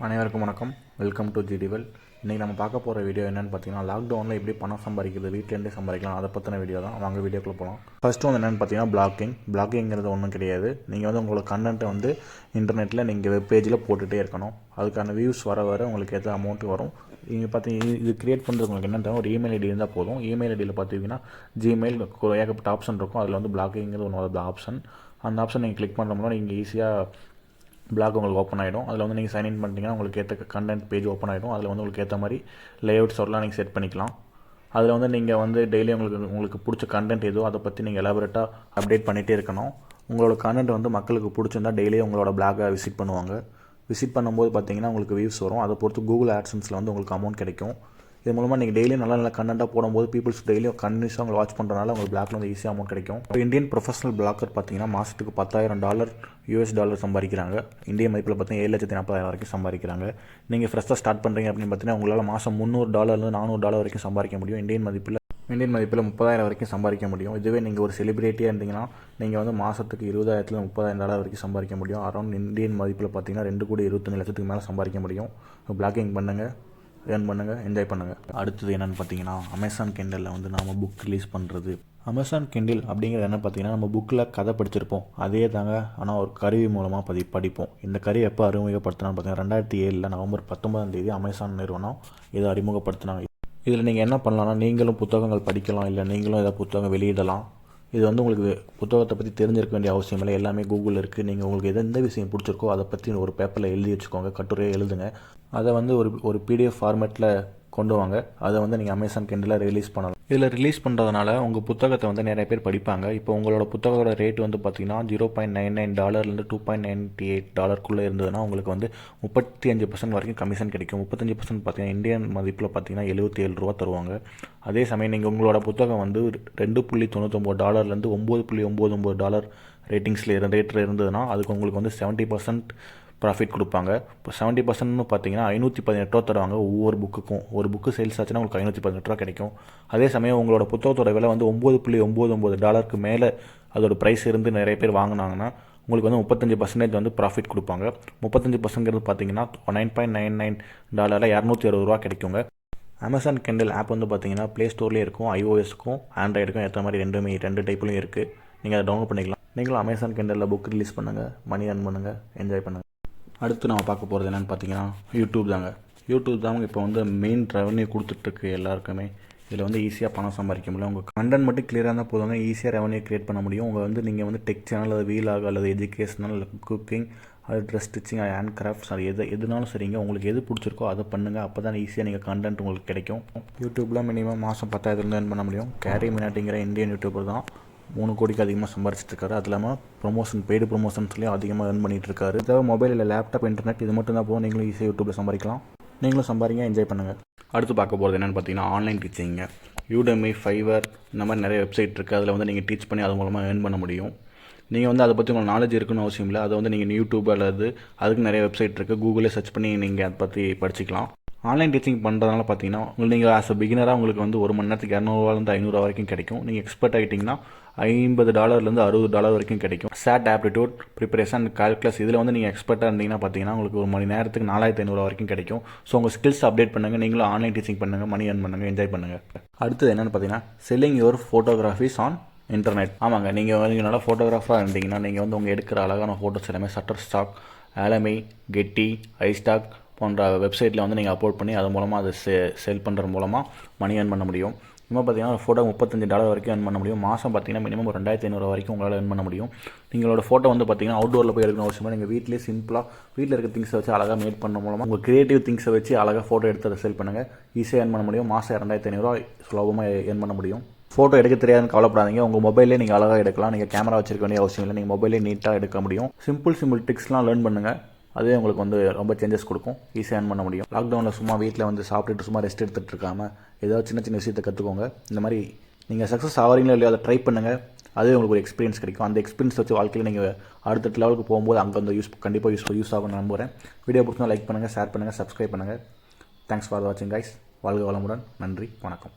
அனைவருக்கும் வணக்கம். Welcome to ஜிடிவெல். இன்றைக்கி நம்ம பார்க்க போகிற வீடியோ என்னென்னு பார்த்தீங்கன்னா, லாக்டவுனில் எப்படி பணம் சம்பாதிக்கிறது, வீட்டிலேருந்தே சம்பாதிக்கலாம், அதை பற்றின வீடியோ தான். வாங்க வீடியோக்குள்ளே போகலாம். ஃபஸ்ட்டு வந்து என்னென்னு பார்த்தீங்கன்னா, பிளாக்கிங்கிறது ஒன்றும் கிடையாது. நீங்கள் வந்து உங்களோட கண்டென்ட்டை வந்து இன்டர்நெட்டில் நீங்கள் வெப் பேஜில் போட்டுகிட்டே இருக்கணும். அதுக்கான வியூஸ் வர உங்களுக்கு ஏற்ற அமௌண்ட் வரும். நீங்கள் பார்த்தீங்கன்னா இது கிரியேட் பண்ணுறது உங்களுக்கு என்னென்ன ஒரு இமெயில் ஐடி இருந்தால் போதும். இமெயில் ஐடியில் பார்த்தீங்கன்னா ஜிமெயில் ஏகப்பட்ட ஆப்ஷன் இருக்கும். அதில் வந்து பிளாக்கிங்கிறது ஒன்று ஆப்ஷன். அந்த ஆப்ஷன் நீங்கள் கிளிக் பண்ணுறோம்னா நீங்கள் ஈஸியாக பிளாக் உங்களுக்கு ஓப்பன் ஆகிடும். அதில் வந்து நீங்கள் சைன்இன் பண்ணிட்டீங்கன்னா உங்களுக்கு ஏற்ற கண்டென்ட் பேஜ் ஓப்பன் ஆகிடும். அதில் வந்து உங்களுக்கு ஏற்ற மாதிரி லேஅவுட்ஸ் வரலாம் நீங்கள் செட் பண்ணிக்கலாம். அதில் வந்து நீங்கள் வந்து டெய்லி உங்களுக்கு பிடிச்ச கண்டென்ட் எதுவோ அதை பற்றி நீங்கள் எலாபரேட்டாக அப்டேட் பண்ணிகிட்டே இருக்கணும். உங்களோட கண்டென்ட் வந்து மக்களுக்கு பிடிச்சிருந்தால் டெய்லியும் உங்களோட பிளாகை விசிட் பண்ணுவாங்க. விசிட் பண்ணும்போது பார்த்தீங்கன்னா உங்களுக்கு வியூஸ் வரும். அதை பொறுத்து கூகுள் ஆட்சன்ஸில் வந்து உங்களுக்கு அமௌண்ட் கிடைக்கும். இது மூலமாக நீங்கள் டெய்லியும் நல்ல கண்டென்ட்டாக போடும்போது பீப்புள்ஸ் டெய்லியும் கண்டினியூஸாக உங்களை வாட்ச் பண்ணுறதுனால உங்களுக்கு பிளாக்ல வந்து ஈஸியாக அமௌண்ட் கிடைக்கும். இப்போ இந்தியன் ப்ரொஃபஷனல் பிளாக்கர் பார்த்தீங்கன்னா மாதத்துக்கு $10,000 US சம்பாதிக்கிறாங்க. இந்திய மதிப்பில் பார்த்தீங்கன்னா 7,40,000 வரைக்கும் சம்பாதிக்கிறாங்க. நீங்கள் ஃப்ரெஷ்ஷாக ஸ்டார்ட் பண்ணுறீங்க அப்படின்னு பார்த்தீங்கன்னா உங்களால் மாதம் $300 $400 வரைக்கும் சம்பாதிக்க முடியும். இந்தியன் மதிப்பில் 30,000 வரைக்கும் சம்பாதிக்க முடியும். இதுவே நீங்கள் ஒரு செலிபிரிட்டியாக இருந்தீங்கன்னா நீங்கள் வந்து மாதத்துக்கு 20,000 $30,000 வரைக்கும் சம்பாதிக்க முடியும். அரௌண்ட் இந்தியன் மதிப்பில் பார்த்தீங்கன்னா 2,25,00,000 மேலே சம்பாதிக்க முடியும். பிளாக்கிங் பண்ணுங்கள், ஏர்ன் பண்ணுங்கள், என்ஜாய் பண்ணுங்கள். அடுத்தது என்னென்னு பார்த்தீங்கன்னா, அமேசான் கிண்டலில் வந்து நம்ம புக் ரிலீஸ் பண்ணுறது. அமேசான் கிண்டில் அப்படிங்கிறது என்ன பார்த்தீங்கன்னா, நம்ம புக்கில் கதை படிச்சிருப்போம் அதே தாங்க, ஆனால் ஒரு கருவி மூலமாக படிப்போம். இந்த கருவி எப்போ அறிமுகப்படுத்தினான்னு பார்த்தீங்கன்னா 2007 நவம்பர் 19 அமேசான் நிறுவனம் இதை அறிமுகப்படுத்தினாங்க. இதில் நீங்கள் என்ன பண்ணலாம்னா, நீங்களும் புத்தகங்கள் படிக்கலாம், இல்லை நீங்களும் ஏதாவது புத்தகம் வெளியிடலாம். இது வந்து உங்களுக்கு புத்தகத்தை பற்றி தெரிஞ்சிருக்க வேண்டிய அவசியம் இல்லை. எல்லாமே கூகுள் இருக்குது. நீங்கள் உங்களுக்கு எந்த விஷயம் பிடிச்சிருக்கோ அதை பற்றி ஒரு பேப்பரில் எழுதி வச்சுக்கோங்க, கட்டுரையை எழுதுங்க. அதை வந்து ஒரு PDF ஃபார்மேட்டில் கொண்டு வாங்க. அதை வந்து நீங்கள் அமேசான் கிண்டலில் ரிலீஸ் பண்ணலாம். இதில் ரிலீஸ் பண்ணுறதுனால உங்கள் புத்தகத்தை வந்து நிறைய பேர் படிப்பாங்க. இப்போ உங்களோட புத்தகத்தோட ரேட் வந்து பார்த்தீங்கன்னா $0.99 $2.98 இருந்ததுன்னா உங்களுக்கு வந்து 35% வரைக்கும் கமிஷன் கிடைக்கும். 35% பார்த்தீங்கன்னா இந்தியன் மதிப்பில் பார்த்தீங்கன்னா $77 தருவாங்க. அதே சமயம் நீங்கள் உங்களோட புத்தகம் வந்து $2.99 $9.99 ரேட்டில் இருந்ததுன்னா அதுக்கு உங்களுக்கு வந்து 70% ப்ராஃபிட் கொடுப்பாங்க. இப்போ 70%ன்னு பார்த்தீங்கன்னா $518 தருவாங்க. ஒவ்வொரு புக்குக்கும் ஒரு புக்கு சேல்ஸ் ஆச்சுன்னா உங்களுக்கு $518 கிடைக்கும். அதே சமயம் உங்களோட புத்தகத்தோட விலை வந்து $9.99 மேலே அதோட ப்ரைஸ் இருந்து நிறைய பேர் வாங்கினாங்கன்னா உங்களுக்கு வந்து 35% வந்து ப்ராஃபிட் கொடுப்பாங்க. 35% பார்த்தீங்கன்னா $9.99 $260 கிடைக்குங்க. அமேசான் கிண்டல் ஆப் வந்து பார்த்தீங்கன்னா ப்ளே ஸ்டோர்லேயே இருக்கும். iOSக்கும் ஆண்ட்ராய்டுக்கும் ஏற்ற மாதிரி ரெண்டு டைப்லையும் இருக்குது. நீங்கள் அதை டவுன்லோட் பண்ணிக்கலாம். நீங்களும் அமேசான் கிண்டலில் புக் ரிலீஸ் பண்ணுங்கள், மணி ஏர்ன் பண்ணுங்கள், என்ஜாய் பண்ணுங்கள். அடுத்து நம்ம பார்க்க போகிறது என்னென்னு பார்த்தீங்கன்னா யூடியூப் தாங்க இப்போ வந்து மெயின் ரெவன்யூ கொடுத்துட்ருக்கு எல்லாருக்குமே. இதில் வந்து ஈஸியாக பணம் சம்பாதிக்க முடியும். உங்கள் கண்டென்ட் மட்டும் கிளியராக இருந்தால் போதுங்க, ஈஸியாக ரெவன்யூ கிரியேட் பண்ண முடியும். உங்கள் வந்து நீங்கள் வந்து டெக் சேனல், அல்லது வீலாக, அல்லது எஜுகேஷனல், குக்கிங், அது ட்ரெஸ் ஸ்டிச்சிங், ஹேண்ட் கிராஃப்ட்ஸ், அது எதுனாலும் சரிங்க. உங்களுக்கு எது பிடிச்சிருக்கோ அதை பண்ணுங்கள். அப்போ தான் ஈஸியாக நீங்கள் கண்டென்ட் உங்களுக்கு கிடைக்கும். யூடியூப்பில் மினிமம் மாதம் 10,000 ஏர்ன் பண்ண முடியும். கேரி மினாட்டிங்கிற இந்தியன் யூடியூபர் தான் 3 கோடிக்கு அதிகமாக சம்பாரிச்சிட்டு இருக்காரு. அது இல்லாமல் பெய்டு ப்ரொமோஷன்ஸ்லேயும் அதிகமாக ஏர்ன் பண்ணிட்டு இருக்காரு. அதாவது மொபைல் இல்லை, லேப்டாப், இன்டர்நெட் இது மட்டும் தான் போகும். நீங்களும் ஈஸியாக யூடியூப்பில் சம்பாதிக்கலாம். நீங்களும் சம்பாதிங்க, என்ஜாய் பண்ணுங்கள். அடுத்து பார்க்க போகிறது என்னென்னு பார்த்தீங்கன்னா ஆன்லைன் டீச்சிங்க. யூடெமி, ஃபைவர் இந்த மாதிரி நிறைய வெப்சைட் இருக்குது. அதில் வந்து நீங்கள் டீச் பண்ணி அது மூலமாக ஏர்ன் பண்ண முடியும். நீங்கள் வந்து அதை பற்றி உங்களுக்கு நாலேஜ் இருக்குன்னு அவசியம் இல்லை. அதை வந்து நீங்கள் யூடியூப் அல்லது அதுக்கு நிறைய வெப்சைட் இருக்குது. கூகுளில் சர்ச் பண்ணி நீங்கள் அதை பற்றி படிச்சிக்கலாம். ஆன்லைன் டீச்சிங் பண்ணுறதுனால பார்த்தீங்கன்னா நீங்கள் ஆஸ் அ பிகினராக உங்களுக்கு வந்து ஒரு மணி நேரத்துக்கு $200 $500 வரைக்கும் கிடைக்கும். நீங்கள் எக்ஸ்பர்ட் ஆகிட்டிங்கன்னா $50 $60 வரைக்கும் கிடைக்கும். SAT ஆப்டிடியூட், ப்ரிப்பரேஷன், கால்குலஸ் இதில் வந்து நீங்கள் எக்ஸ்பர்ட்டாக இருந்தீங்கன்னா பார்த்தீங்கன்னா உங்களுக்கு ஒரு மணி நேரத்துக்கு $4,500 வரைக்கும் கிடைக்கும். ஸோ உங்கள் ஸ்கில்ஸ் அப்டேட் பண்ணுங்கள், நீங்களும் ஆன்லைன் டீச்சிங் பண்ணுங்கள், மணி ஏர்ன் பண்ணுங்கள், என்ஜாய் பண்ணுங்கள். அடுத்தது என்னென்னு பார்த்தீங்கன்னா செல்லிங் யுவர் ஃபோட்டோகிராஃபிஸ் ஆன் இன்டர்நெட். ஆமாங்க, நீங்கள் நல்லா ஃபோட்டோகிராஃபராக இருந்தீங்கன்னா நீங்கள் வந்து உங்கள் எடுக்கிற அழகான ஃபோட்டோஸ் எல்லாமே Shutterstock, Alamy, Getty, iStock போன்ற வெப்சைட்டில் வந்து நீங்கள் அப்லோட் பண்ணி அது மூலமாக அதை சேல் பண்ணுறது மூலமாக மணி ஏர்ன் பண்ண முடியும். இன்னும் பார்த்தீங்கன்னா ஒரு ஃபோட்டோ $35 வரைக்கும் ஏர்ன் பண்ண முடியும். மாதம் பார்த்தீங்கன்னா மினிமம் ஒரு $2,500 வரைக்கும் உங்களால் ஏர்ன் பண்ண முடியும். நீங்களோட ஃபோட்டோ வந்து பார்த்தீங்கன்னா அவுட்டோரில் போய் எடுக்கணும் அவசியமாக. நீங்கள் வீட்டிலே சிம்பிளாக வீட்டில் இருக்க திங்ஸை வச்சு அழகாக மேட் பண்ண மூலமாக உங்கள் கிரியேட்டிவ் திங்ஸை வச்சு அழகாக ஃபோட்டோ எடுத்து அதை சேல் பண்ணுங்கள். ஈஸியாக ஏர்ன் பண்ண முடியும். மாதம் $2,500 சுலபமாக ஏர்ன் பண்ண முடியும். ஃபோட்டோ எடுக்க தெரியாதுன்னு கவலைப்படாதீங்க. உங்கள் மொபைலே நீங்கள் அழகாக எடுக்கலாம். நீங்கள் கேமரா வச்சிருக்க வேண்டிய அவசியம் இல்லை. நீங்கள் மொபைலே நீட்டாக எடுக்க முடியும். சிம்பிள் ட்ரிக்ஸ்லாம் லேர்ன் பண்ணுங்கள். அதே உங்களுக்கு வந்து ரொம்ப சேஞ்சஸ் கொடுக்கும். ஈஸியாக ஏர்ன் பண்ண முடியும். லாக்டவுனில் சும்மா வீட்டில் வந்து சாப்பிட்டுட்டு சும்மா ரெஸ்ட் எடுத்துகிட்டு இருக்காமல் ஏதாவது சின்ன விஷயத்தை கற்றுக்கோங்க. இந்த மாதிரி நீங்கள் சக்ஸஸ் ஆகிறீங்களோ இல்லையோ அதை ட்ரை பண்ணுங்கள். அதே உங்களுக்கு ஒரு எக்ஸ்பீரியன்ஸ் கிடைக்கும். அந்த எக்ஸ்பீரியன்ஸ் வச்சு வாழ்க்கையில் நீங்கள் அடுத்த லெவலுக்கு போகும்போது அங்கே வந்து கண்டிப்பாக யூஸ் ஆகும் நம்புகிறேன். வீடியோ பிடிச்சா லைக் பண்ணுங்கள், ஷேர் பண்ணுங்கள், சப்ஸ்கிரைப் பண்ணுங்கள். தேங்க்ஸ் ஃபார் வாட்சிங் கைஸ். வாழ்க வளமுடன். நன்றி, வணக்கம்.